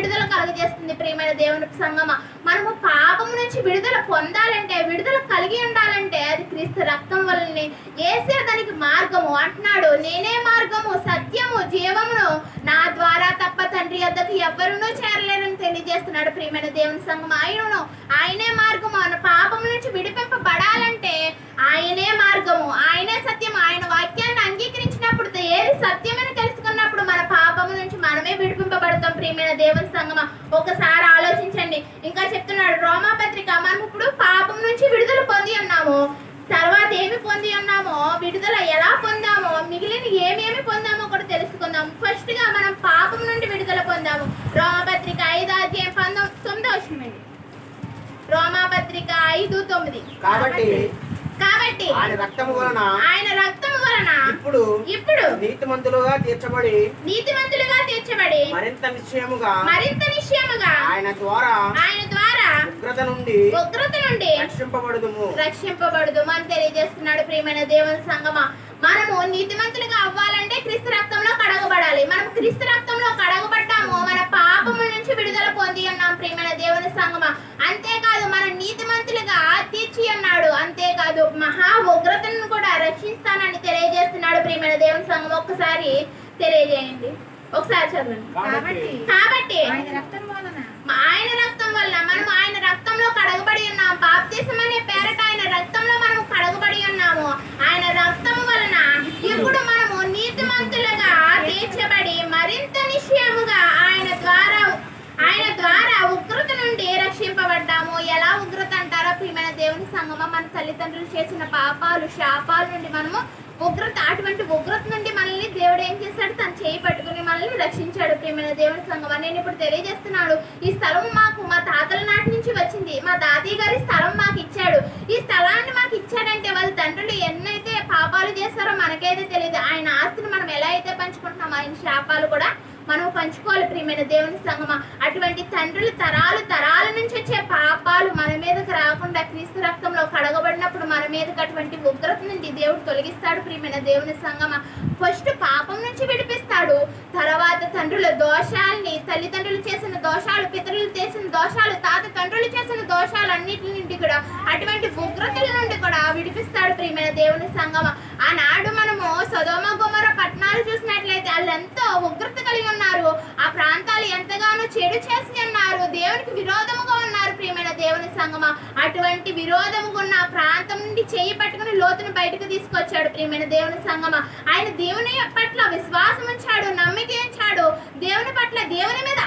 విడుదల కలుగజేస్తుంది. ప్రియమైన దేవుని సంగమ, మనము పాపము నుంచి విడుదల పొందాలంటే, విడుదల కలిగి ఉండాలంటే అది క్రీస్తు రక్తం వల్లనే. యేసే దానికి మార్గము అంటున్నాడు. నేనే మార్గము, సత్యము, జీవమును, నా ద్వారా తప్ప తండ్రి యొద్దకు ఎవ్వరూ చేరలేరని తెలియజేస్తున్నాడు. ప్రియమైన దేవుని సంగమ, ఆయనే మార్గము. మన పాపము నుంచి విడిపింపబడాలంటే ఆయనే మార్గము, ఆయనే సత్యము. ఆయన వాక్యాన్ని అంగీకరించినప్పుడు, ఏది సత్యమని తెలుసుకున్నప్పుడు మన పాపము నుంచి మనమే విడిపింపబడతాం. ప్రియమైన దేవుని సంగమ, ఒకసారి ఆలోచించండి. ఇంకా చెప్తున్నాడు రోమాపత్రిక, మనం ఇప్పుడు పాపం నుంచి విడుదల పొంది ఉన్నాము. తర్వాత ఏమి పొంది ఉన్నామో, విడుదల ఎలా పొందామో, మిగిలిన ఏమేమి పొందామో కూడా తెలుసుకుందాం. ఫస్ట్ గా మనం పాపం నుండి విడుదల పొందాము. రోమాపత్రిక 5:9. రోమాపత్రిక 5:9. కాబట్టి ఆయన రక్తము వలన ఇప్పుడు నీతిమంతులుగా తీర్చబడి మరింత నిశ్చయముగా ఆయన ద్వారా ఉగ్రత నుండి రక్షింపబడుదుము అని తెలియజేస్తున్నాడు. ప్రియమైన దేవుని సంగమ, మనము నీతిమంతులుగా అవ్వాలంటే క్రీస్తు రక్తంలో కడగబడాలి. మనం క్రీస్తు రక్తంలో కడగబడ్డాము, మన పాపముల నుంచి విడుదల పొంది ఉన్నాం. ప్రియమైన దేవుని సంగమ, అంతేకాదు మన నీతిమంతులుగా తీర్చి ఉన్నాడు. అంతేకాదు మహా ఉగ్రతను కూడా రక్షిస్తానని తెలియజేస్తున్నాడు. ప్రియమైన దేవుని సంగమ, ఒక్కసారి తెలియజేయండి, ఒకసారి చదవండి. కాబట్టి ఆయన రక్తం వలన మనం ఆయన రక్తంలో కడగబడి ఉన్నాం. బాప్తిసం అనే పేరట ఆయన రక్తంలో మనం కడగబడి ఉన్నాము. ఆయన రక్తం వలన ఇప్పుడు మనము నీతిమంతులుగా తీర్చబడి మరింత నిశ్చయముగా ఆయన ద్వారా ఉగ్రత నుండి రక్షింపబడ్డాము. ఎలా ఉగ్రత అంటారో, ప్రియమైన దేవుని సంగమ, మన తల్లిదండ్రులు చేసిన పాపాలు, శాపాల నుండి మనము అటువంటి ఉగ్రత నుండి మనల్ని దేవుడు ఏం చేశాడు, తను చేయి పట్టుకుని మనల్ని రక్షించాడు. ప్రియమైన దేవుని సంగమ, నేను ఇప్పుడు తెలియజేస్తున్నాడు, ఈ స్థలం మాకు మా తాతల నాటి నుంచి వచ్చింది. మా దాదయ్య గారి స్థలం మాకు ఇచ్చాడు. ఈ స్థలాన్ని మాకు ఇచ్చాడంటే వాళ్ళ తండ్రులు ఎన్నైతే పాపాలు చేస్తారో మనకైతే తెలియదు. ఆయన ఆస్తిని మనం ఎలా అయితే పంచుకుంటున్నామో ఆయన శాపాలు కూడా మనం పంచుకోవాలి. ప్రియమైన దేవుని సంగమ, అటువంటి తండ్రులు తరాల నుంచి వచ్చే పాపాలు మన మీదకి రాకుండా క్రీస్తు రక్తంలో కడగబడినప్పుడు మన మీదకి అటువంటి ఉగ్రత నుండి దేవుడు తొలగిస్తాడు. ప్రియమైన దేవుని సంగమ, ఫస్ట్ పాపం నుంచి విడిపిస్తాడు. తర్వాత తండ్రుల దోషాలని, తల్లిదండ్రులు చేసిన దోషాలు, పితరులు చేసిన దోషాలు, తాత తండ్రులు చేసిన దోషాలన్నిటి నుండి కూడా, అటువంటి ఉగ్రతల నుండి కూడా విడిపిస్తాడు. ప్రియమైన దేవుని సంగమ, ఆనాడు మనము సొదొమ గొమొర్రా పట్టణాలు చూసినట్లయితే వాళ్ళు ఎంతో ఉగ్రత కలిగి ఉన్నారు. ఆ ప్రాంతాలు ఎంతగానో చెడు చేసి ఉన్నారు, దేవునికి విరోధముగా ఉన్నారు. ప్రియమైన దేవుని సంగమ, అటువంటి విరోధముగా ఉన్న ప్రాంతం నుండి చేయి పట్టుకుని లోతును బయటకు తీసుకొచ్చాడు. ప్రియమైన దేవుని సంగమ, ఆయన దేవుని పట్ల విశ్వాసం ఉంచాడు, నమ్మిక ఉంచాడు. దేవుని పట్ల, దేవుని మీద